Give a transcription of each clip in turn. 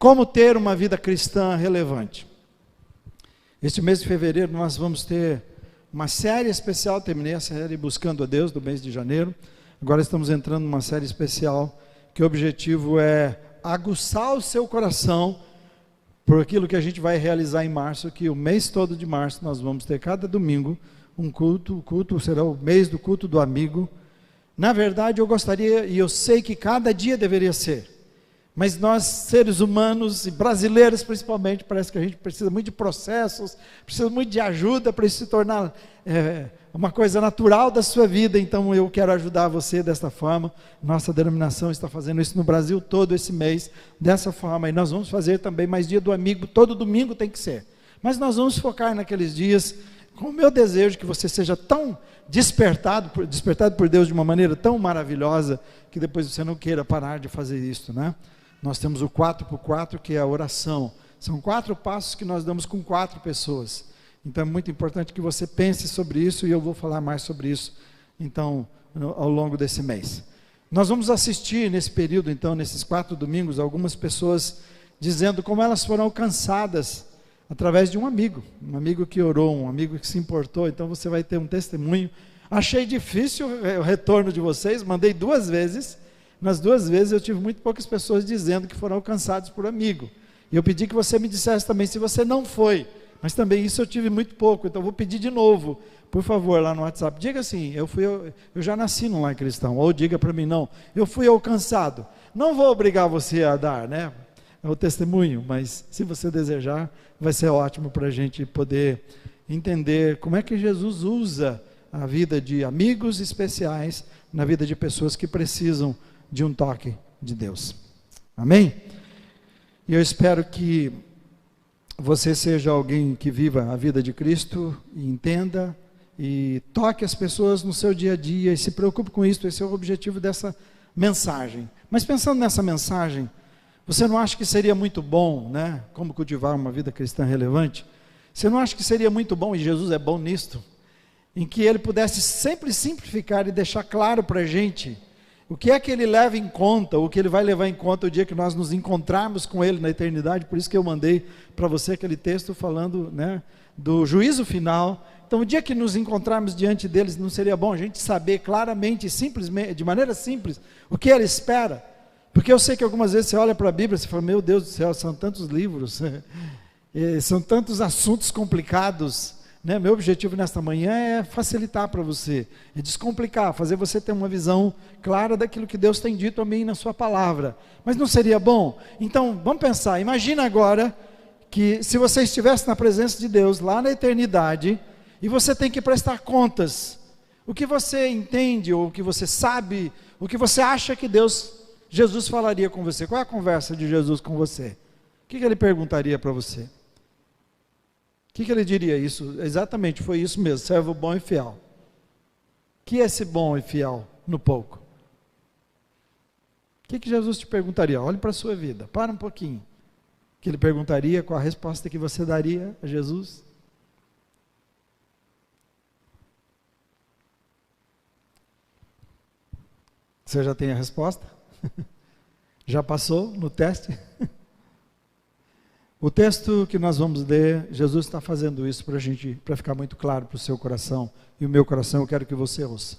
Como ter uma vida cristã relevante. Este mês de fevereiro nós vamos ter uma série especial, terminei a série Buscando a Deus, do mês de janeiro. Agora estamos entrando numa série especial, que o objetivo é aguçar o seu coração por aquilo que a gente vai realizar em março, que o mês todo de março nós vamos ter cada domingo um culto. O culto será o mês do culto do amigo. Na verdade, eu gostaria, e eu sei que cada dia deveria ser, mas nós, seres humanos, e brasileiros principalmente, parece que a gente precisa muito de processos, precisa muito de ajuda para isso se tornar uma coisa natural da sua vida. Então eu quero ajudar você desta forma. Nossa denominação está fazendo isso no Brasil todo esse mês, dessa forma, e nós vamos fazer também mais dia do amigo, todo domingo tem que ser, mas nós vamos focar naqueles dias, com o meu desejo que você seja tão despertado por Deus de uma maneira tão maravilhosa, que depois você não queira parar de fazer isso, né? Nós temos o 4x4, que é a oração. São 4 passos que nós damos com 4 pessoas. Então é muito importante que você pense sobre isso, e eu vou falar mais sobre isso, então, ao longo desse mês. Nós vamos assistir nesse período, então, nesses 4 domingos, algumas pessoas dizendo como elas foram alcançadas através de um amigo que orou, um amigo que se importou. Então você vai ter um testemunho. Achei difícil o retorno de vocês, mandei 2 vezes, nas 2 vezes eu tive muito poucas pessoas dizendo que foram alcançados por amigo, e eu pedi que você me dissesse também se você não foi, mas também isso eu tive muito pouco. Então eu vou pedir de novo, por favor, lá no WhatsApp, diga assim, eu já nasci num lar cristão, ou diga para mim, não, eu fui alcançado. Não vou obrigar você a dar, né, o testemunho, mas se você desejar, vai ser ótimo para a gente poder entender como é que Jesus usa a vida de amigos especiais na vida de pessoas que precisam de um toque de Deus. Amém? E eu espero que você seja alguém que viva a vida de Cristo e entenda e toque as pessoas no seu dia a dia e se preocupe com isso. Esse é o objetivo dessa mensagem. Mas pensando nessa mensagem, você não acha que seria muito bom, né? Como cultivar uma vida cristã relevante? Você não acha que seria muito bom, e Jesus é bom nisto, em que ele pudesse sempre simplificar e deixar claro para a gente o que é que ele leva em conta, o que ele vai levar em conta o dia que nós nos encontrarmos com ele na eternidade? Por isso que eu mandei para você aquele texto falando, né, do juízo final. Então o dia que nos encontrarmos diante deles, não seria bom a gente saber claramente, simplesmente, de maneira simples, o que ele espera? Porque eu sei que algumas vezes você olha para a Bíblia e você fala, meu Deus do céu, são tantos livros, são tantos assuntos complicados, né? Meu objetivo nesta manhã é facilitar para você, é descomplicar, fazer você ter uma visão clara daquilo que Deus tem dito a mim na sua palavra. Mas não seria bom? Então vamos pensar, imagina agora que se você estivesse na presença de Deus lá na eternidade, e você tem que prestar contas, o que você entende, ou o que você sabe, o que você acha que Jesus falaria com você? Qual é a conversa de Jesus com você? O que ele perguntaria para você? O que ele diria? Isso, exatamente, foi isso mesmo, servo bom e fiel. O que é esse bom e fiel no pouco? O que Jesus te perguntaria? Olhe para a sua vida, para um pouquinho. O que ele perguntaria, qual a resposta que você daria a Jesus? Você já tem a resposta? Já passou no teste? O texto que nós vamos ler, Jesus está fazendo isso para a gente, para ficar muito claro para o seu coração, e o meu coração, eu quero que você ouça.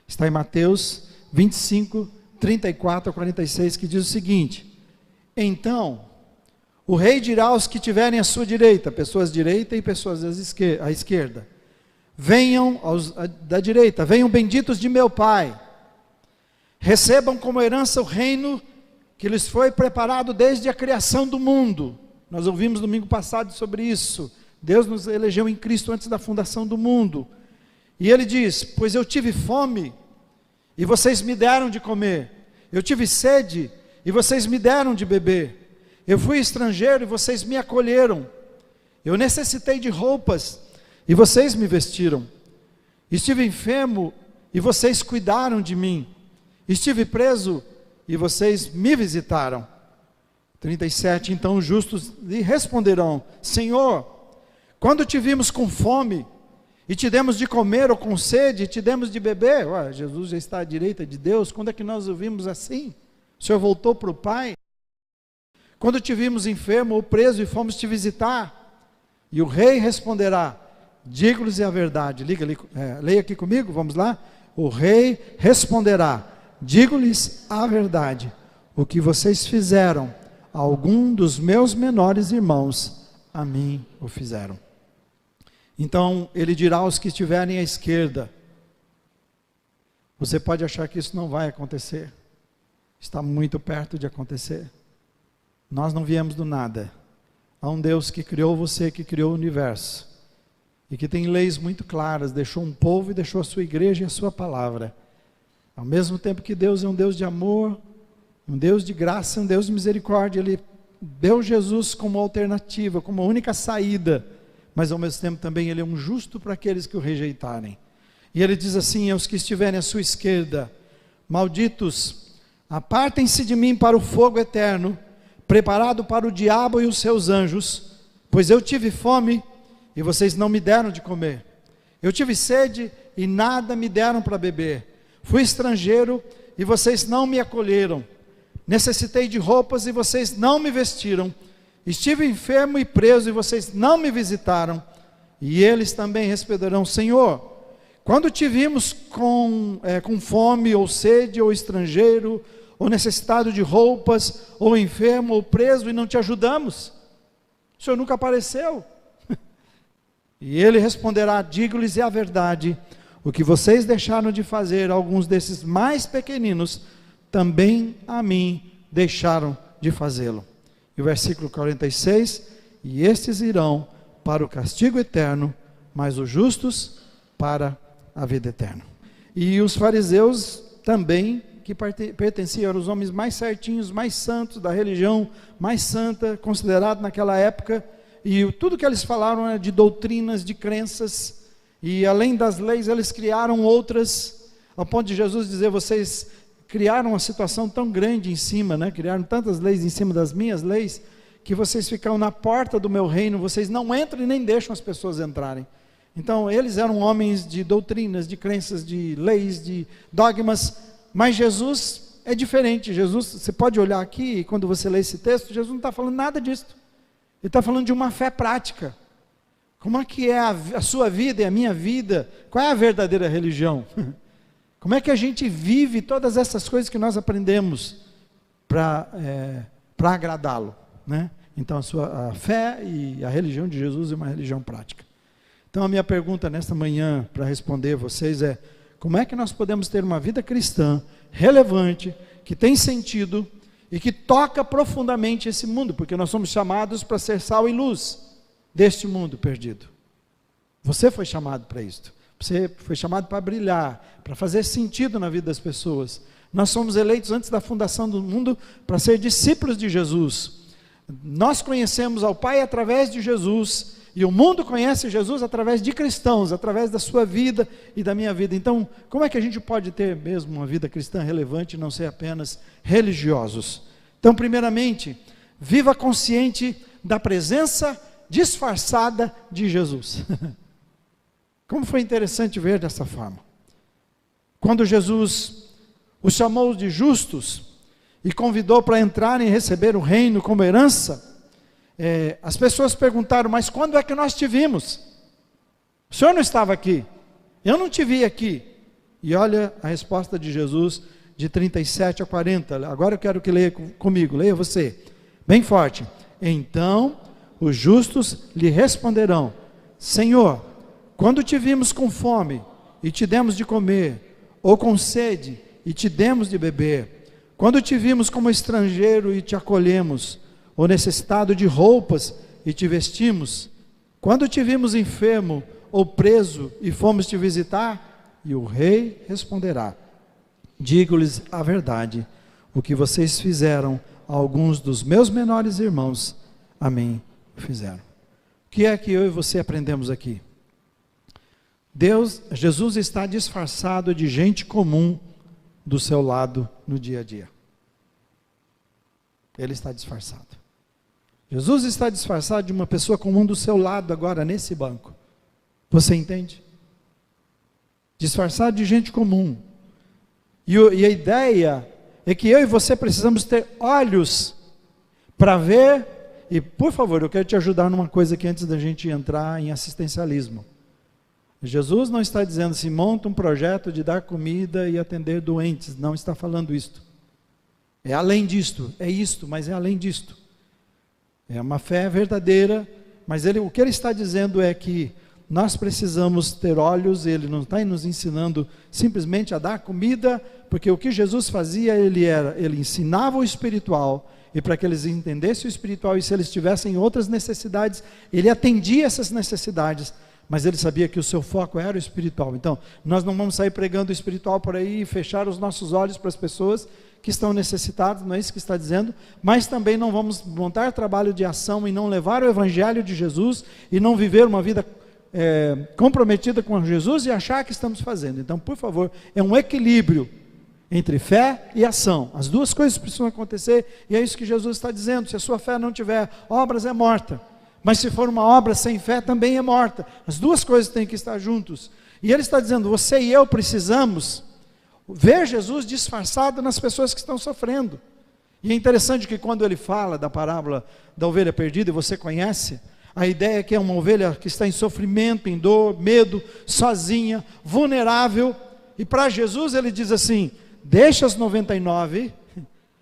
Está em Mateus 25, 34 a 46, que diz o seguinte: então, o rei dirá aos que tiverem à sua direita, pessoas à direita e pessoas à esquerda, venham da direita, venham benditos de meu Pai, recebam como herança o reino que lhes foi preparado desde a criação do mundo. Nós ouvimos domingo passado sobre isso. Deus nos elegeu em Cristo antes da fundação do mundo. E ele diz, pois eu tive fome, e vocês me deram de comer. Eu tive sede, e vocês me deram de beber. Eu fui estrangeiro, e vocês me acolheram. Eu necessitei de roupas, e vocês me vestiram. Estive enfermo, e vocês cuidaram de mim. Estive preso, e vocês me visitaram. 37, então os justos lhe responderão, Senhor, quando te vimos com fome, e te demos de comer, ou com sede, e te demos de beber? Ué, Jesus já está à direita de Deus, quando é que nós o vimos assim? O Senhor voltou para o Pai? quando te vimos enfermo ou preso e fomos te visitar? E o rei responderá: digo-lhes a verdade. Leia aqui comigo, vamos lá. O rei responderá: digo-lhes a verdade, o que vocês fizeram a algum dos meus menores irmãos, a mim o fizeram. Então ele dirá aos que estiverem à esquerda: você pode achar que isso não vai acontecer, está muito perto de acontecer. Nós não viemos do nada. Há um Deus que criou você, que criou o universo, e que tem leis muito claras, deixou um povo e deixou a sua igreja e a sua palavra. Ao mesmo tempo que Deus é um Deus de amor, um Deus de graça, um Deus de misericórdia, Ele deu Jesus como alternativa, como única saída, mas ao mesmo tempo também Ele é um justo para aqueles que o rejeitarem. E Ele diz assim aos que estiverem à sua esquerda: malditos, apartem-se de mim para o fogo eterno, preparado para o diabo e os seus anjos, pois eu tive fome e vocês não me deram de comer, eu tive sede e nada me deram para beber, fui estrangeiro e vocês não me acolheram, necessitei de roupas e vocês não me vestiram, estive enfermo e preso e vocês não me visitaram. E eles também responderão: Senhor, quando te vimos com fome ou sede ou estrangeiro ou necessitado de roupas, ou enfermo, ou preso, e não te ajudamos? O Senhor nunca apareceu. E ele responderá: digo-lhes a verdade, o que vocês deixaram de fazer a alguns desses mais pequeninos, também a mim deixaram de fazê-lo. E o versículo 46, e estes irão para o castigo eterno, mas os justos para a vida eterna. E os fariseus também, que pertenciam aos homens mais certinhos, mais santos, da religião mais santa, considerado naquela época, e tudo que eles falaram era de doutrinas, de crenças, e além das leis, eles criaram outras, ao ponto de Jesus dizer: vocês criaram uma situação tão grande em cima, criaram tantas leis em cima das minhas leis, que vocês ficam na porta do meu reino, vocês não entram e nem deixam as pessoas entrarem. Então, eles eram homens de doutrinas, de crenças, de leis, de dogmas. Mas Jesus é diferente. Jesus, você pode olhar aqui, e quando você lê esse texto, Jesus não está falando nada disso. Ele está falando de uma fé prática. Como é que é a sua vida e a minha vida? Qual é a verdadeira religião? Como é que a gente vive todas essas coisas que nós aprendemos para agradá-lo? Então a fé e a religião de Jesus é uma religião prática. Então a minha pergunta nesta manhã, para responder a vocês, é: como é que nós podemos ter uma vida cristã relevante, que tem sentido e que toca profundamente esse mundo? Porque nós somos chamados para ser sal e luz deste mundo perdido. Você foi chamado para isto. Você foi chamado para brilhar, para fazer sentido na vida das pessoas. Nós somos eleitos antes da fundação do mundo para ser discípulos de Jesus. Nós conhecemos ao Pai através de Jesus, e o mundo conhece Jesus através de cristãos, através da sua vida e da minha vida. Então, como é que a gente pode ter mesmo uma vida cristã relevante e não ser apenas religiosos? Então, primeiramente, viva consciente da presença disfarçada de Jesus. Como foi interessante ver dessa forma. Quando Jesus os chamou de justos e convidou para entrarem e receber o reino como herança, as pessoas perguntaram: mas quando é que nós te vimos? O Senhor não estava aqui, eu não te vi aqui. E olha a resposta de Jesus, de 37 a 40, agora eu quero que leia comigo, leia você, bem forte. Então os justos lhe responderão: Senhor, quando te vimos com fome e te demos de comer, ou com sede e te demos de beber? Quando te vimos como estrangeiro e te acolhemos, ou necessitado de roupas e te vestimos? Quando te vimos enfermo ou preso e fomos te visitar? E o rei responderá: digo-lhes a verdade, o que vocês fizeram a alguns dos meus menores irmãos, a mim fizeram. O que é que eu e você aprendemos aqui? Jesus está disfarçado de gente comum do seu lado no dia a dia. Ele está disfarçado. Jesus está disfarçado de uma pessoa comum do seu lado agora nesse banco. Você entende? Disfarçado de gente comum. E a ideia é que eu e você precisamos ter olhos para ver, e por favor, eu quero te ajudar numa coisa aqui antes da gente entrar em assistencialismo. Jesus não está dizendo assim, monta um projeto de dar comida e atender doentes, não está falando isto. É além disto, é isto, mas é além disto. É uma fé verdadeira, mas o que ele está dizendo é que nós precisamos ter olhos, ele não está nos ensinando simplesmente a dar comida, porque o que Jesus fazia, ele ensinava o espiritual, e para que eles entendessem o espiritual, e se eles tivessem outras necessidades, ele atendia essas necessidades, mas ele sabia que o seu foco era o espiritual. Então, nós não vamos sair pregando o espiritual por aí e fechar os nossos olhos para as pessoas que estão necessitadas, não é isso que está dizendo, mas também não vamos montar trabalho de ação e não levar o evangelho de Jesus e não viver uma vida comprometida com Jesus e achar que estamos fazendo. Então, por favor, é um equilíbrio entre fé e ação. As duas coisas precisam acontecer, e é isso que Jesus está dizendo. Se a sua fé não tiver obras, é morta. Mas se for uma obra sem fé, também é morta. As duas coisas têm que estar juntos. E ele está dizendo, você e eu precisamos ver Jesus disfarçado nas pessoas que estão sofrendo. E é interessante que quando ele fala da parábola da ovelha perdida, e você conhece, a ideia é que é uma ovelha que está em sofrimento, em dor, medo, sozinha, vulnerável, e para Jesus ele diz assim, deixa as 99,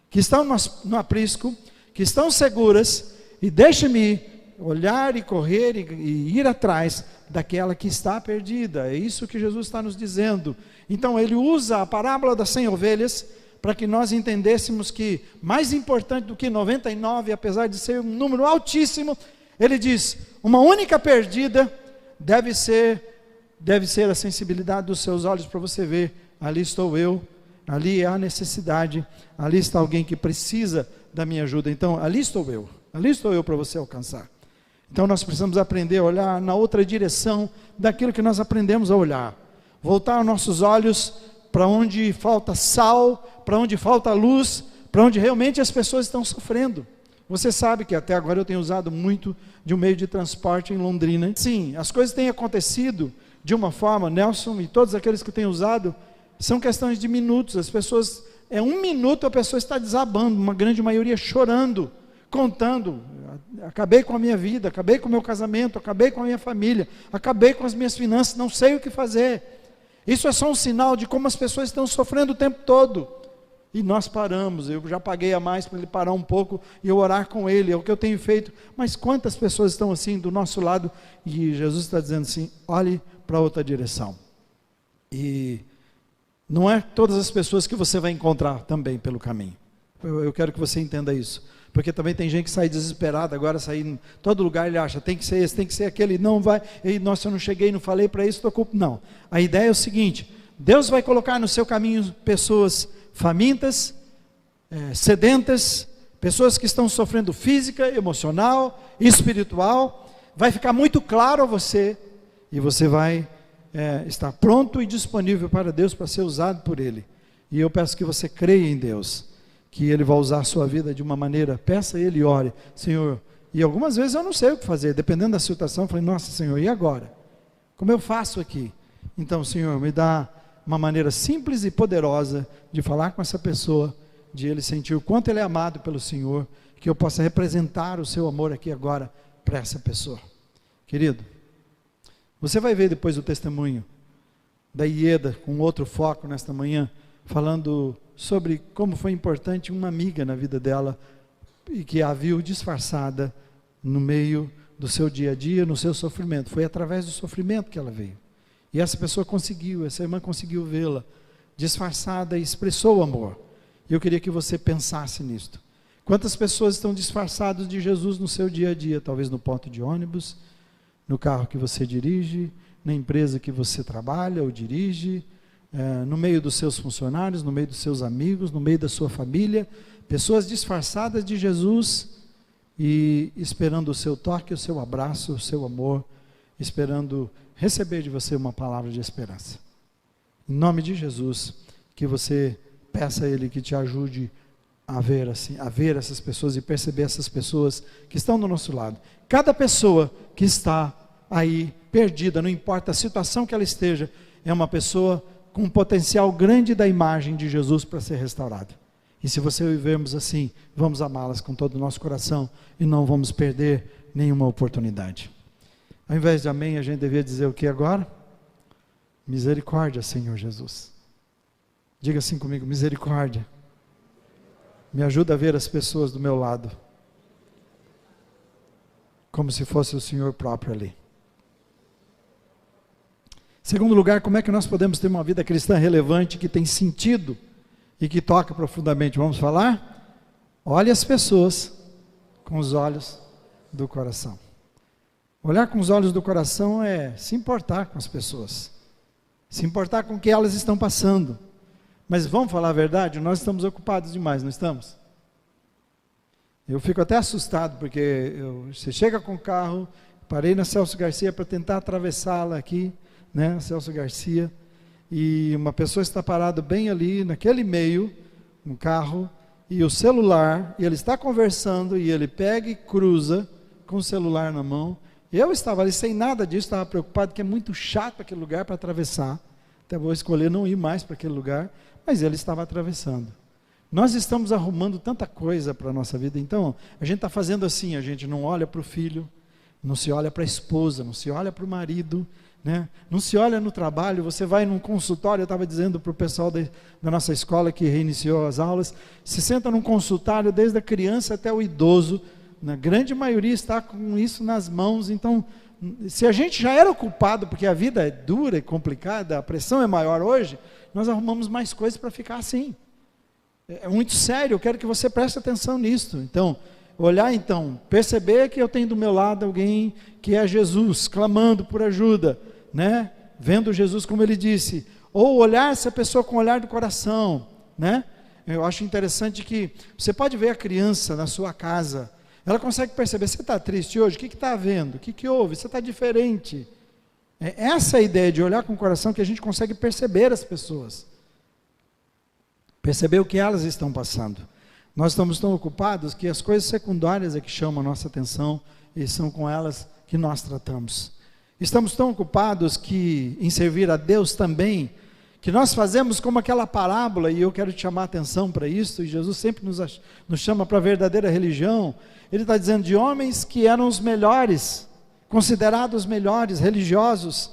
que estão no aprisco, que estão seguras, e deixa-me olhar e correr e ir atrás daquela que está perdida. É isso que Jesus está nos dizendo. Então ele usa a parábola das 100 ovelhas para que nós entendêssemos que mais importante do que 99, apesar de ser um número altíssimo, ele diz, uma única perdida deve ser a sensibilidade dos seus olhos para você ver, ali estou eu, ali é a necessidade, ali está alguém que precisa da minha ajuda, então ali estou eu para você alcançar. Então nós precisamos aprender a olhar na outra direção daquilo que nós aprendemos a olhar, voltar os nossos olhos para onde falta sal, para onde falta luz, para onde realmente as pessoas estão sofrendo. Você sabe que até agora eu tenho usado muito de um meio de transporte em Londrina. Sim, as coisas têm acontecido de uma forma, Nelson e todos aqueles que têm usado, são questões de minutos, as pessoas, um minuto a pessoa está desabando, uma grande maioria chorando, contando, acabei com a minha vida, acabei com o meu casamento, acabei com a minha família, acabei com as minhas finanças, não sei o que fazer. Isso é só um sinal de como as pessoas estão sofrendo o tempo todo. E nós paramos, eu já paguei a mais para ele parar um pouco e eu orar com ele, é o que eu tenho feito. Mas quantas pessoas estão assim do nosso lado? E Jesus está dizendo assim, olhe para outra direção. E não é todas as pessoas que você vai encontrar também pelo caminho. Eu quero que você entenda isso. Porque também tem gente que sai desesperada, agora sair em todo lugar ele acha, tem que ser esse, tem que ser aquele, não vai, e nossa, eu não cheguei, não falei para isso, estou culpado. Não, a ideia é o seguinte, Deus vai colocar no seu caminho pessoas famintas, sedentas, pessoas que estão sofrendo física, emocional, espiritual, vai ficar muito claro a você, e você vai estar pronto e disponível para Deus, para ser usado por Ele. E eu peço que você creia em Deus, que Ele vai usar a sua vida de uma maneira, peça a Ele e ore, Senhor, e algumas vezes eu não sei o que fazer, dependendo da situação, eu falei, nossa Senhor, e agora? Como eu faço aqui? Então Senhor, me dá uma maneira simples e poderosa de falar com essa pessoa, de ele sentir o quanto ele é amado pelo Senhor, que eu possa representar o seu amor aqui agora para essa pessoa. Querido, você vai ver depois o testemunho da Ieda, com outro foco nesta manhã, falando sobre como foi importante uma amiga na vida dela, e que a viu disfarçada no meio do seu dia a dia, no seu sofrimento. Foi através do sofrimento que ela veio. E essa pessoa conseguiu, essa irmã conseguiu vê-la disfarçada e expressou o amor. E eu queria que você pensasse nisto. Quantas pessoas estão disfarçadas de Jesus no seu dia a dia? Talvez no ponto de ônibus, no carro que você dirige, na empresa que você trabalha ou dirige, no meio dos seus funcionários, no meio dos seus amigos, no meio da sua família. Pessoas disfarçadas de Jesus e esperando o seu toque, o seu abraço, o seu amor, esperando receber de você uma palavra de esperança. Em nome de Jesus, que você peça a Ele que te ajude a ver assim, a ver essas pessoas e perceber essas pessoas que estão do nosso lado. Cada pessoa que está aí perdida, não importa a situação que ela esteja, é uma pessoa com um potencial grande da imagem de Jesus para ser restaurada. E se você vivermos assim, vamos amá-las com todo o nosso coração e não vamos perder nenhuma oportunidade. Ao invés de amém, a gente devia dizer o que agora? Misericórdia, Senhor Jesus. Diga assim comigo, misericórdia. Me ajuda a ver as pessoas do meu lado, como se fosse o Senhor próprio ali. Segundo lugar, como é que nós podemos ter uma vida cristã relevante, que tem sentido e que toca profundamente? Vamos falar? Olhe as pessoas com os olhos do coração. Olhar com os olhos do coração é se importar com as pessoas, se importar com o que elas estão passando. Mas vamos falar a verdade, nós estamos ocupados demais, não estamos? Eu fico até assustado, porque você chega com o carro, parei na Celso Garcia para tentar atravessá-la aqui, né, Celso Garcia, e uma pessoa está parada bem ali, naquele meio, um carro, e o celular, e ele está conversando, e ele pega e cruza, com o celular na mão. Eu estava ali sem nada disso, estava preocupado, que é muito chato aquele lugar para atravessar, até vou escolher não ir mais para aquele lugar, mas ele estava atravessando. Nós estamos arrumando tanta coisa para a nossa vida, então, a gente está fazendo assim, a gente não olha para o filho, não se olha para a esposa, não se olha para o marido, né? Não se olha no trabalho. Você vai num consultório, eu estava dizendo para o pessoal da nossa escola que reiniciou as aulas, se senta num consultório desde a criança até o idoso, na grande maioria está com isso nas mãos. Então, se a gente já era ocupado, porque a vida é dura e complicada, a pressão é maior hoje, nós arrumamos mais coisas para ficar assim. É muito sério, eu quero que você preste atenção nisso. Então, olhar então, perceber que eu tenho do meu lado alguém que é Jesus, clamando por ajuda, né? Vendo Jesus como ele disse, ou olhar essa pessoa com o olhar do coração, né? Eu acho interessante que você pode ver a criança na sua casa, ela consegue perceber, você está triste hoje? O que está havendo? O que houve? Você está diferente. É essa a ideia de olhar com o coração, que a gente consegue perceber as pessoas, perceber o que elas estão passando. Nós estamos tão ocupados que as coisas secundárias é que chamam a nossa atenção, e são com elas que nós tratamos. Estamos tão ocupados que, em servir a Deus também, que nós fazemos como aquela parábola, e eu quero te chamar a atenção para isso, e Jesus sempre nos chama para a verdadeira religião. Ele está dizendo de homens que eram os melhores, considerados melhores, religiosos,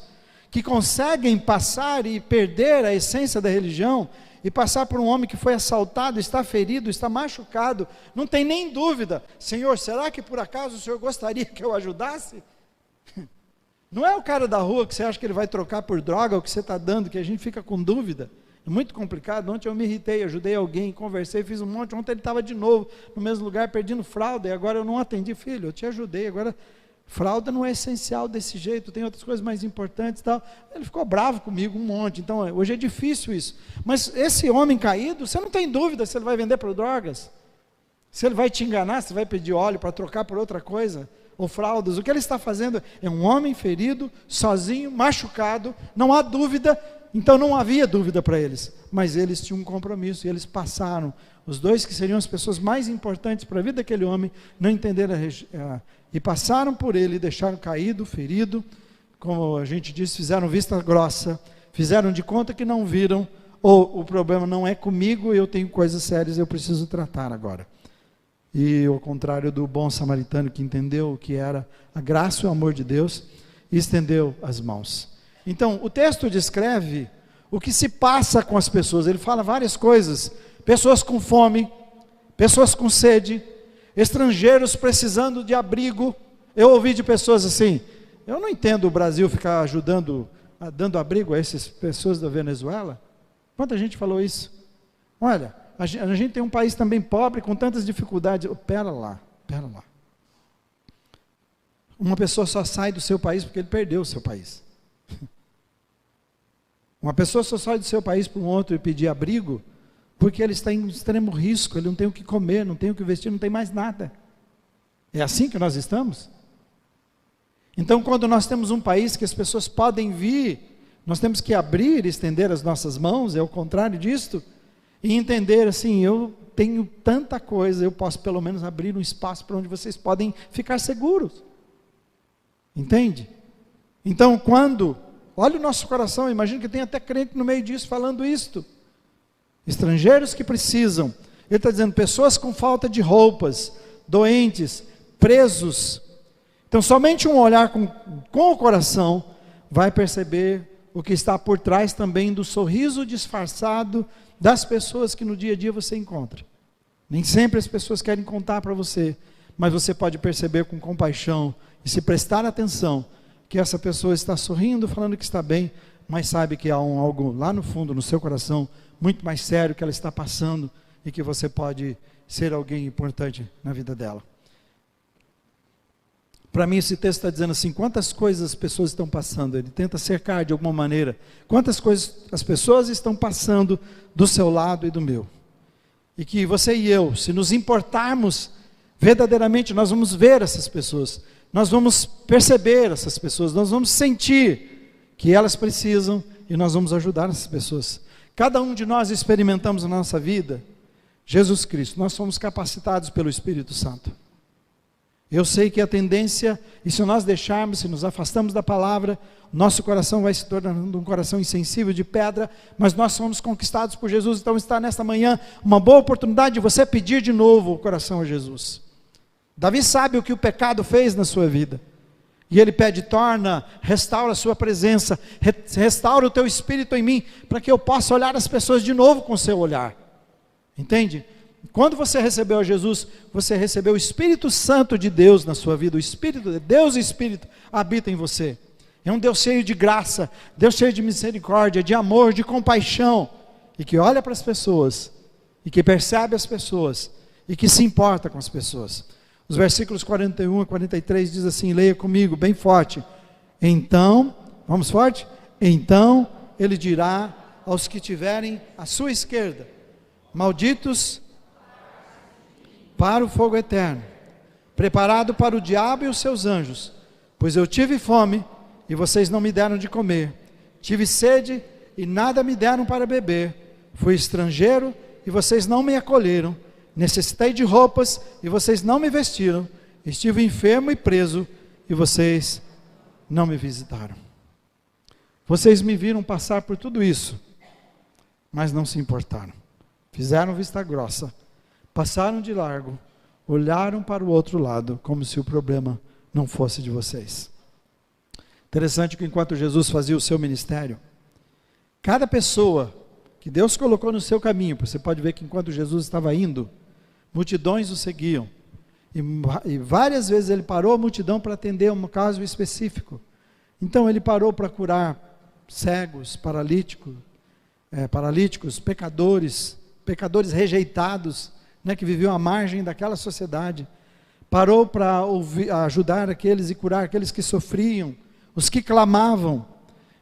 que conseguem passar e perder a essência da religião, e passar por um homem que foi assaltado, está ferido, está machucado, não tem nem dúvida, Senhor, será que por acaso o Senhor gostaria que eu ajudasse? Não é o cara da rua que você acha que ele vai trocar por droga, o que você está dando, que a gente fica com dúvida. É muito complicado. Ontem eu me irritei, ajudei alguém, conversei, fiz um monte. Ontem ele estava de novo no mesmo lugar, pedindo fralda, e agora eu não atendi. Filho, eu te ajudei, agora fralda não é essencial desse jeito, tem outras coisas mais importantes e tal. Ele ficou bravo comigo um monte. Então hoje é difícil isso. Mas esse homem caído, você não tem dúvida se ele vai vender por drogas, se ele vai te enganar, se vai pedir óleo para trocar por outra coisa, ou fraldas. O que ele está fazendo é um homem ferido, sozinho, machucado, não há dúvida. Então não havia dúvida para eles, mas eles tinham um compromisso, e eles passaram, os dois que seriam as pessoas mais importantes para a vida daquele homem, não entenderam e passaram por ele, deixaram caído, ferido, como a gente disse, fizeram vista grossa, fizeram de conta que não viram, ou o problema não é comigo, eu tenho coisas sérias, eu preciso tratar agora. E ao contrário do bom samaritano, que entendeu o que era a graça e o amor de Deus, e estendeu as mãos. Então, o texto descreve o que se passa com as pessoas. Ele fala várias coisas: pessoas com fome, pessoas com sede, estrangeiros precisando de abrigo. Eu ouvi de pessoas assim, eu não entendo o Brasil ficar ajudando, dando abrigo a essas pessoas da Venezuela. Quanta gente falou isso? Olha, a gente tem um país também pobre, com tantas dificuldades. Pera lá. Uma pessoa só sai do seu país porque ele perdeu o seu país. Uma pessoa só sai do seu país para um outro e pedir abrigo porque ele está em extremo risco, ele não tem o que comer, não tem o que vestir, não tem mais nada. É assim que nós estamos? Então, quando nós temos um país que as pessoas podem vir, nós temos que abrir e estender as nossas mãos, é o contrário disto, e entender assim, eu tenho tanta coisa, eu posso pelo menos abrir um espaço para onde vocês podem ficar seguros. Entende? Então, olha o nosso coração, imagino que tem até crente no meio disso falando isto. Estrangeiros que precisam. Ele está dizendo pessoas com falta de roupas, doentes, presos. Então somente um olhar com o coração vai perceber o que está por trás também do sorriso disfarçado das pessoas que no dia a dia você encontra. Nem sempre as pessoas querem contar para você, mas você pode perceber com compaixão e se prestar atenção que essa pessoa está sorrindo, falando que está bem, mas sabe que há algo lá no fundo, no seu coração, muito mais sério que ela está passando e que você pode ser alguém importante na vida dela. Para mim esse texto está dizendo assim, quantas coisas as pessoas estão passando, ele tenta cercar de alguma maneira, quantas coisas as pessoas estão passando do seu lado e do meu. E que você e eu, se nos importarmos verdadeiramente, nós vamos ver essas pessoas, nós vamos perceber essas pessoas, nós vamos sentir que elas precisam e nós vamos ajudar essas pessoas. Cada um de nós experimentamos na nossa vida Jesus Cristo, nós somos capacitados pelo Espírito Santo. Eu sei que a tendência, e se nós deixarmos, se nos afastamos da palavra, nosso coração vai se tornando um coração insensível de pedra, mas nós somos conquistados por Jesus. Então está nesta manhã uma boa oportunidade de você pedir de novo o coração a Jesus. Davi sabe o que o pecado fez na sua vida, e ele pede, restaura a sua presença, restaura o teu espírito em mim, para que eu possa olhar as pessoas de novo com o seu olhar, entende? Quando você recebeu a Jesus, você recebeu o Espírito Santo de Deus na sua vida, o Espírito de Deus e Espírito habita em você, é um Deus cheio de graça, Deus cheio de misericórdia, de amor, de compaixão, e que olha para as pessoas, e que percebe as pessoas, e que se importa com as pessoas. Os versículos 41 a 43 diz assim, leia comigo, bem forte, então, vamos forte? Então ele dirá aos que tiverem à sua esquerda, malditos para o fogo eterno, preparado para o diabo e os seus anjos, pois eu tive fome e vocês não me deram de comer, tive sede e nada me deram para beber, fui estrangeiro e vocês não me acolheram, necessitei de roupas e vocês não me vestiram, estive enfermo e preso e vocês não me visitaram. Vocês me viram passar por tudo isso, mas não se importaram, fizeram vista grossa, passaram de largo, olharam para o outro lado, como se o problema não fosse de vocês. Interessante que enquanto Jesus fazia o seu ministério, cada pessoa que Deus colocou no seu caminho, você pode ver que enquanto Jesus estava indo, multidões o seguiam, e várias vezes ele parou a multidão para atender um caso específico. Então ele parou para curar cegos, paralíticos, pecadores rejeitados, que viviam à margem daquela sociedade, parou para ajudar aqueles e curar aqueles que sofriam, os que clamavam.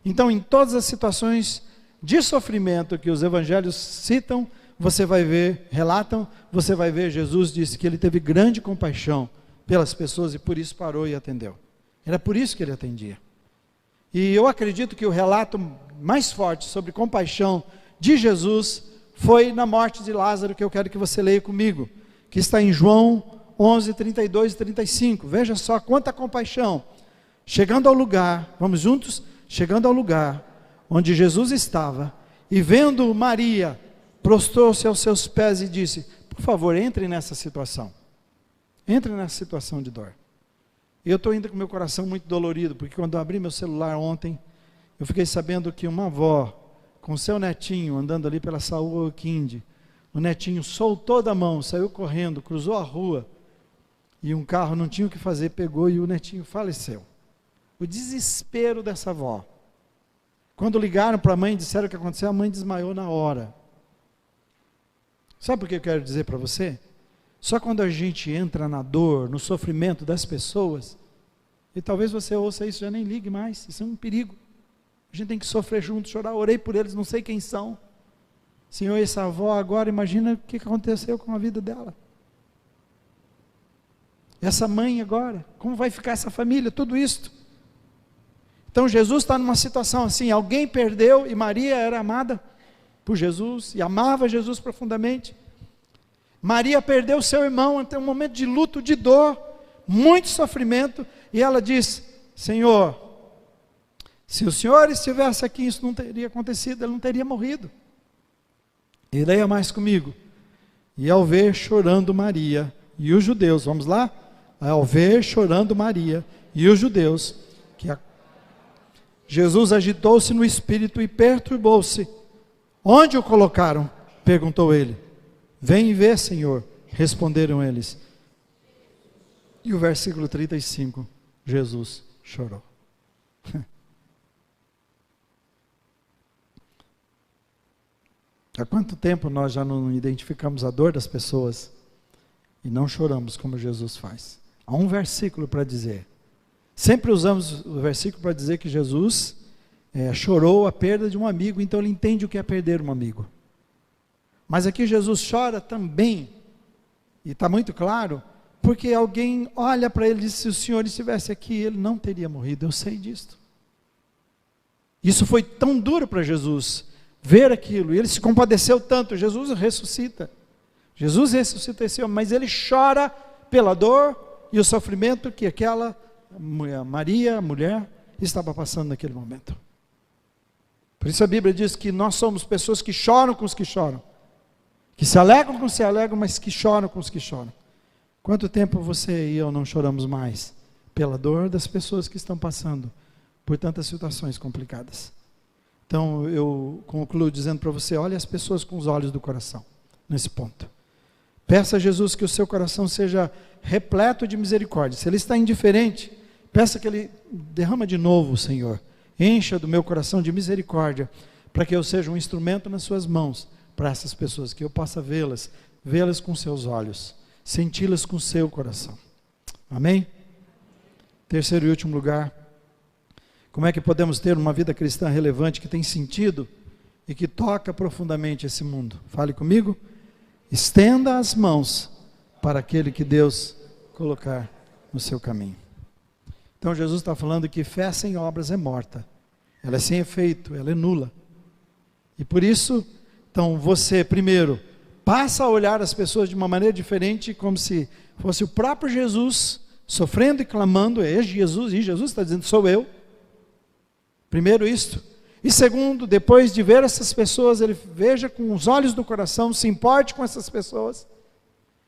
Então em todas as situações de sofrimento que os evangelhos citam, relatam, você vai ver, Jesus disse que ele teve grande compaixão pelas pessoas e por isso parou e atendeu. Era por isso que ele atendia. E eu acredito que o relato mais forte sobre compaixão de Jesus foi na morte de Lázaro, que eu quero que você leia comigo, que está em João 11, 32 e 35, veja só quanta compaixão. Chegando ao lugar, vamos juntos? Chegando ao lugar onde Jesus estava, e vendo Maria, prostrou-se aos seus pés e disse, por favor, entre nessa situação de dor. E eu estou indo com meu coração muito dolorido, porque quando eu abri meu celular ontem, eu fiquei sabendo que uma avó, com seu netinho, andando ali pela Saúl Quinde, o netinho soltou da mão, saiu correndo, cruzou a rua, e um carro não tinha o que fazer, pegou e o netinho faleceu. O desespero dessa avó. Quando ligaram para a mãe e disseram o que aconteceu, a mãe desmaiou na hora. Sabe por que eu quero dizer para você? Só quando a gente entra na dor, no sofrimento das pessoas, e talvez você ouça isso e já nem ligue mais, isso é um perigo. A gente tem que sofrer junto, chorar, orei por eles, não sei quem são. Senhor, essa avó agora, imagina o que aconteceu com a vida dela. Essa mãe agora, como vai ficar essa família, tudo isto. Então Jesus está numa situação assim, alguém perdeu, e Maria era amada por Jesus, e amava Jesus profundamente. Maria perdeu seu irmão, tem um momento de luto, de dor, muito sofrimento, e ela diz, Senhor, se o Senhor estivesse aqui, isso não teria acontecido, ele não teria morrido. E leia mais comigo. E ao ver chorando Maria e os judeus, vamos lá? Ao ver chorando Maria e os judeus, Jesus agitou-se no espírito e perturbou-se. Onde o colocaram? Perguntou ele. Vem e vê, Senhor, responderam eles. E o versículo 35, Jesus chorou. Há quanto tempo nós já não identificamos a dor das pessoas e não choramos como Jesus faz? Há um versículo para dizer. Sempre usamos o versículo para dizer que Jesus chorou a perda de um amigo, então ele entende o que é perder um amigo. Mas aqui Jesus chora também, e está muito claro, porque alguém olha para ele e diz, se o Senhor estivesse aqui, ele não teria morrido, eu sei disso. Isso foi tão duro para Jesus, ver aquilo, e ele se compadeceu tanto. Jesus ressuscita esse homem, mas ele chora pela dor e o sofrimento que aquela Maria, a mulher, estava passando naquele momento. Por isso a Bíblia diz que nós somos pessoas que choram com os que choram, que se alegram com os que se alegram, mas que choram com os que choram. Quanto tempo você e eu não choramos mais pela dor das pessoas que estão passando por tantas situações complicadas? Então eu concluo dizendo para você, olhe as pessoas com os olhos do coração, nesse ponto. Peça a Jesus que o seu coração seja repleto de misericórdia. Se ele está indiferente, peça que ele derrama de novo, Senhor. Encha do meu coração de misericórdia, para que eu seja um instrumento nas suas mãos, para essas pessoas, que eu possa vê-las com seus olhos, senti-las com seu coração. Amém? Terceiro e último lugar, como é que podemos ter uma vida cristã relevante, que tem sentido e que toca profundamente esse mundo? Fale comigo. Estenda as mãos para aquele que Deus colocar no seu caminho. Então Jesus está falando que fé sem obras é morta, ela é sem efeito, ela é nula. E por isso, então você primeiro passa a olhar as pessoas de uma maneira diferente, como se fosse o próprio Jesus sofrendo e clamando, é Jesus, e Jesus está dizendo, sou eu. Primeiro isto. E segundo, depois de ver essas pessoas, ele veja com os olhos do coração, se importe com essas pessoas.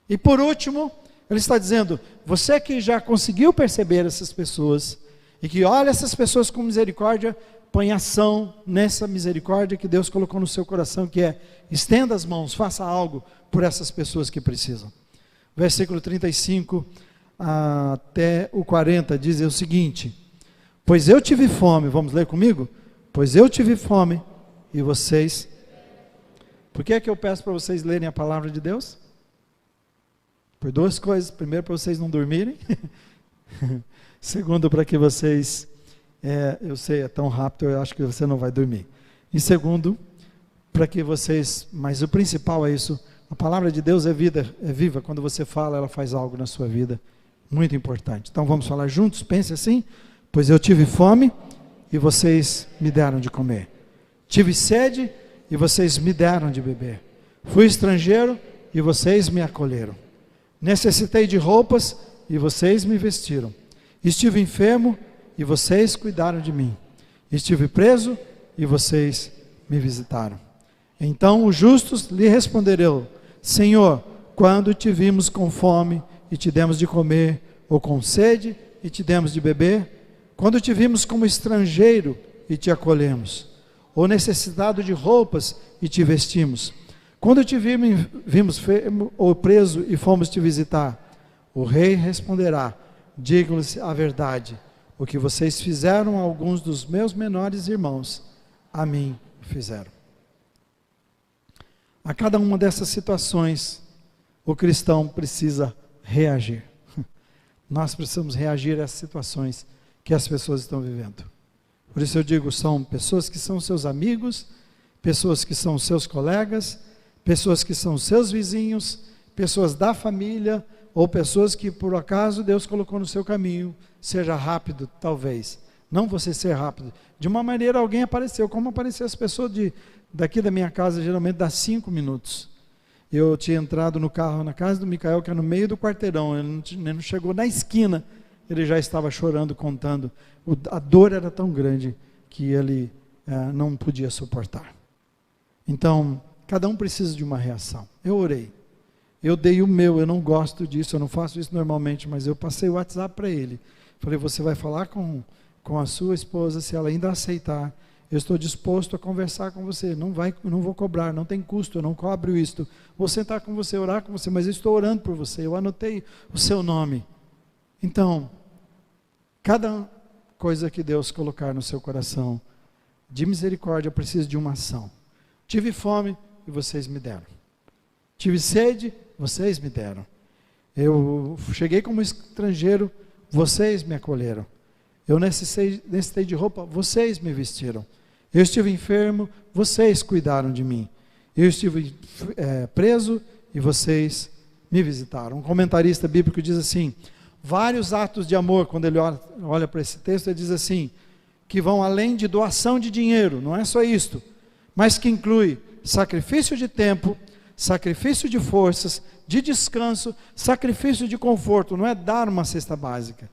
E por último, ele está dizendo, você que já conseguiu perceber essas pessoas, e que olha essas pessoas com misericórdia, põe ação nessa misericórdia que Deus colocou no seu coração, que é, estenda as mãos, faça algo por essas pessoas que precisam. Versículo 35 até o 40 diz o seguinte, pois eu tive fome, vamos ler comigo? Pois eu tive fome e vocês... Por que é que eu peço para vocês lerem a palavra de Deus? Por duas coisas. Primeiro, para vocês não dormirem. Segundo, para que vocês... eu sei, é tão rápido, eu acho que você não vai dormir. E segundo, para que vocês... Mas o principal é isso. A palavra de Deus é vida, é viva. Quando você fala, ela faz algo na sua vida. Muito importante. Então vamos falar juntos? Pense assim. Pois eu tive fome e vocês me deram de comer. Tive sede e vocês me deram de beber. Fui estrangeiro e vocês me acolheram. Necessitei de roupas e vocês me vestiram. Estive enfermo e vocês cuidaram de mim. Estive preso e vocês me visitaram. Então os justos lhe responderão, Senhor, quando te vimos com fome e te demos de comer, ou com sede e te demos de beber? Quando te vimos como estrangeiro e te acolhemos, ou necessitado de roupas e te vestimos? Quando te vimos enfermo ou preso e fomos te visitar? O rei responderá, digam-lhes a verdade, o que vocês fizeram a alguns dos meus menores irmãos, a mim fizeram. A cada uma dessas situações, o cristão precisa reagir. Nós precisamos reagir a essas situações que as pessoas estão vivendo. Por isso eu digo, são pessoas que são seus amigos, pessoas que são seus colegas, pessoas que são seus vizinhos, pessoas da família, ou pessoas que por acaso Deus colocou no seu caminho. Seja rápido, talvez. Não você ser rápido. De uma maneira alguém apareceu, como apareceu as pessoas daqui da minha casa, geralmente dá 5 minutos. Eu tinha entrado no carro na casa do Micael, que é no meio do quarteirão, ele não chegou na esquina, ele já estava chorando, contando. A dor era tão grande que ele não podia suportar. Então, cada um precisa de uma reação. Eu orei. Eu dei o meu, eu não gosto disso, eu não faço isso normalmente, mas eu passei o WhatsApp para ele. Falei, você vai falar com a sua esposa, se ela ainda aceitar, eu estou disposto a conversar com você, não vou cobrar, não tem custo, eu não cobro isto. Vou sentar com você, orar com você, mas eu estou orando por você, eu anotei o seu nome. Então, cada coisa que Deus colocar no seu coração, de misericórdia, eu preciso de uma ação. Tive fome e vocês me deram. Tive sede, vocês me deram. Eu cheguei como estrangeiro, vocês me acolheram. Eu necessitei de roupa, vocês me vestiram. Eu estive enfermo, vocês cuidaram de mim. Eu estive preso e vocês me visitaram. Um comentarista bíblico diz assim, vários atos de amor, quando ele olha para esse texto, ele diz assim, que vão além de doação de dinheiro, não é só isto, mas que inclui sacrifício de tempo, sacrifício de forças, de descanso, sacrifício de conforto. Não é dar uma cesta básica,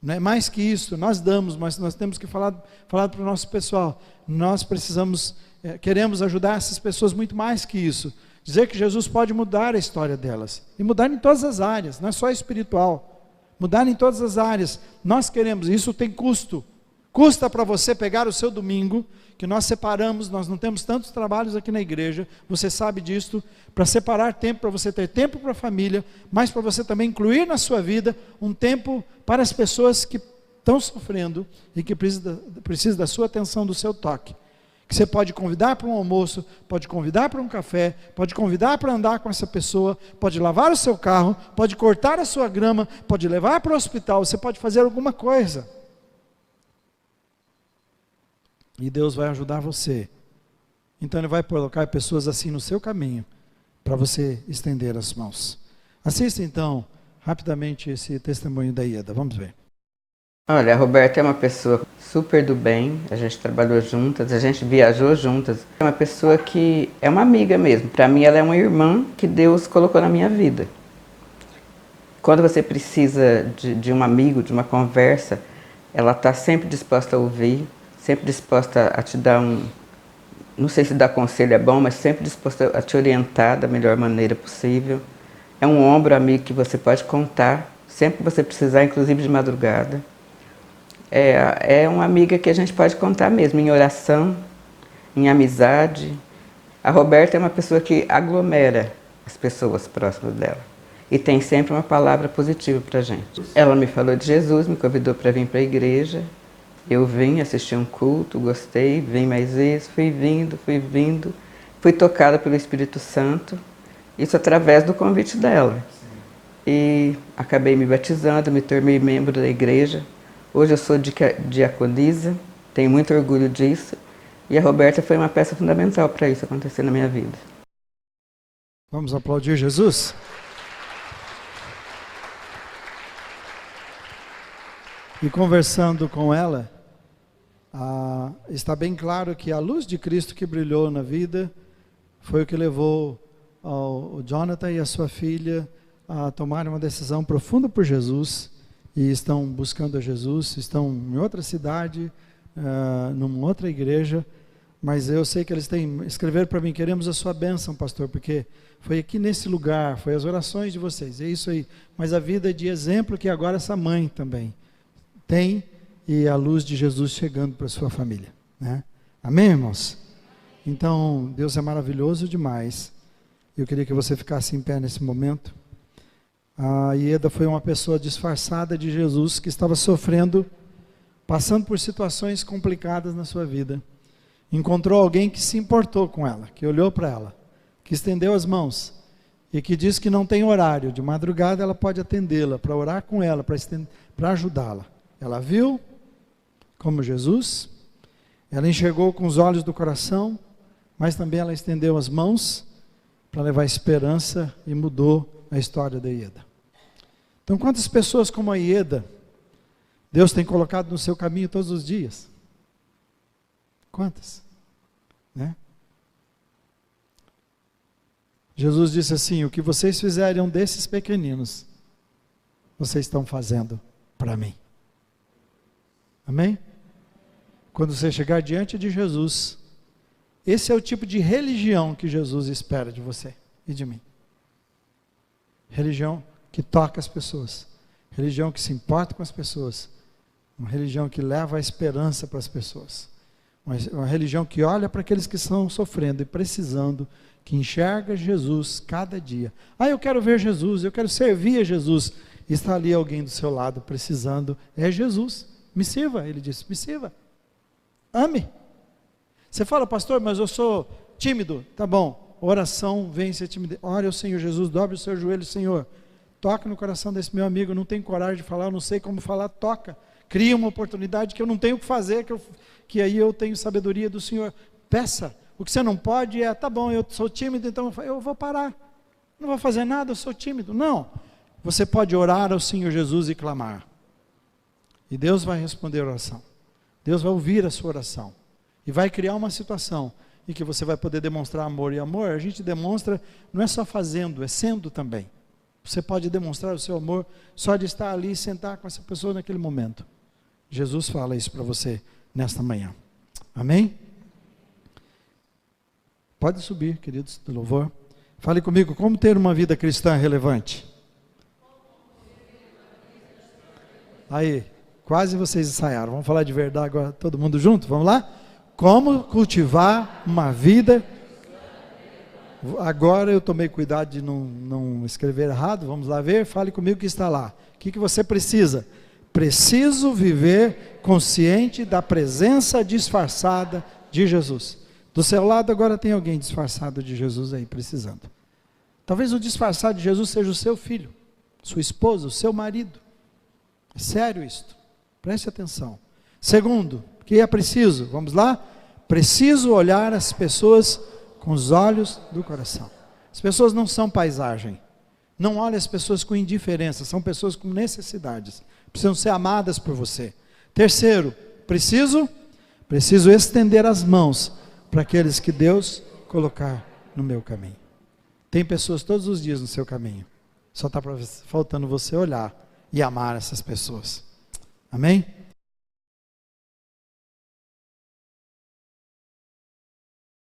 não é mais que isso, nós damos, mas nós temos que falar para o nosso pessoal, nós precisamos, queremos ajudar essas pessoas muito mais que isso, dizer que Jesus pode mudar a história delas, e mudar em todas as áreas, não é só espiritual, mudar em todas as áreas, nós queremos, isso tem custo, custa para você pegar o seu domingo, que nós separamos, nós não temos tantos trabalhos aqui na igreja, você sabe disso, para separar tempo, para você ter tempo para a família, mas para você também incluir na sua vida um tempo para as pessoas que estão sofrendo e que precisam da sua atenção, do seu toque. Que você pode convidar para um almoço, pode convidar para um café, pode convidar para andar com essa pessoa, pode lavar o seu carro, pode cortar a sua grama, pode levar para o hospital, você pode fazer alguma coisa. E Deus vai ajudar você. Então Ele vai colocar pessoas assim no seu caminho, para você estender as mãos. Assista então, rapidamente, esse testemunho da Ieda. Vamos ver. Olha, a Roberta é uma pessoa super do bem, a gente trabalhou juntas, a gente viajou juntas. É uma pessoa que é uma amiga mesmo. Para mim ela é uma irmã que Deus colocou na minha vida. Quando você precisa de um amigo, de uma conversa, ela está sempre disposta a ouvir, sempre disposta a te dar não sei se dar conselho é bom, mas sempre disposta a te orientar da melhor maneira possível. É um ombro amigo que você pode contar, sempre que você precisar, inclusive de madrugada. É uma amiga que a gente pode contar mesmo, em oração, em amizade. A Roberta é uma pessoa que aglomera as pessoas próximas dela. E tem sempre uma palavra positiva para a gente. Ela me falou de Jesus, me convidou para vir para a igreja. Eu vim assistir um culto, gostei, vim mais vezes, fui vindo. Fui tocada pelo Espírito Santo, isso através do convite dela. E acabei me batizando, me tornei membro da igreja. Hoje eu sou diaconisa, tenho muito orgulho disso. E a Roberta foi uma peça fundamental para isso acontecer na minha vida. Vamos aplaudir Jesus? E conversando com ela, está bem claro que a luz de Cristo que brilhou na vida foi o que levou o Jonathan e a sua filha a tomarem uma decisão profunda por Jesus e estão buscando a Jesus, estão em outra cidade, numa outra igreja, mas eu sei que eles escreveram para mim, queremos a sua bênção, pastor, porque foi aqui nesse lugar, foi as orações de vocês, é isso aí, mas a vida de exemplo que agora essa mãe também tem, e a luz de Jesus chegando para a sua família, né? Amém, irmãos? Então, Deus é maravilhoso demais. Eu queria que você ficasse em pé nesse momento. A Ieda foi uma pessoa disfarçada de Jesus, que estava sofrendo, passando por situações complicadas na sua vida. Encontrou alguém que se importou com ela, que olhou para ela, que estendeu as mãos, e que diz que não tem horário, de madrugada ela pode atendê-la, para orar com ela, para ajudá-la. Ela viu como Jesus, ela enxergou com os olhos do coração, mas também ela estendeu as mãos para levar esperança e mudou a história da Ieda. Então, quantas pessoas como a Ieda, Deus tem colocado no seu caminho todos os dias? Quantas? Né? Jesus disse assim, o que vocês fizerem um desses pequeninos, vocês estão fazendo para mim. Amém? Quando você chegar diante de Jesus, esse é o tipo de religião que Jesus espera de você e de mim. religião que toca as pessoas, religião que se importa com as pessoas, uma religião que leva a esperança para as pessoas, uma religião que olha para aqueles que estão sofrendo e precisando, que enxerga Jesus cada dia. Eu quero ver Jesus, eu quero servir a Jesus. E está ali alguém do seu lado precisando, é Jesus. Me sirva, ele disse, me sirva. Ame. Você fala, pastor, mas eu sou tímido. Tá bom, oração vence a timidez. Ore ao Senhor Jesus, dobre o seu joelho, Senhor. Toca no coração desse meu amigo, eu não tenho coragem de falar, eu não sei como falar, toca. Cria uma oportunidade que eu não tenho o que fazer, que aí eu tenho sabedoria do Senhor. Peça. O que você não pode tá bom, eu sou tímido, então eu vou parar. Não vou fazer nada, eu sou tímido. Não. Você pode orar ao Senhor Jesus e clamar. E Deus vai responder a oração. Deus vai ouvir a sua oração. E vai criar uma situação em que você vai poder demonstrar amor. E amor a gente demonstra, não é só fazendo, é sendo também. Você pode demonstrar o seu amor só de estar ali e sentar com essa pessoa naquele momento. Jesus fala isso para você nesta manhã. Amém? Pode subir, queridos, do louvor. Fale comigo, como ter uma vida cristã relevante? Aí, quase vocês ensaiaram. Vamos falar de verdade agora, todo mundo junto? Vamos lá? Como cultivar uma vida... Agora eu tomei cuidado de não escrever errado. Vamos lá ver, fale comigo que está lá. O que você precisa? Preciso viver consciente da presença disfarçada de Jesus. Do seu lado agora tem alguém disfarçado de Jesus aí, precisando. Talvez o disfarçado de Jesus seja o seu filho, sua esposa, o seu marido. É sério isto. Preste atenção. Segundo, o que é preciso? Vamos lá? Preciso olhar as pessoas com os olhos do coração. As pessoas não são paisagem. Não olhe as pessoas com indiferença, são pessoas com necessidades. Precisam ser amadas por você. Terceiro, preciso estender as mãos para aqueles que Deus colocar no meu caminho. Tem pessoas todos os dias no seu caminho. Só está faltando você olhar e amar essas pessoas. Amém?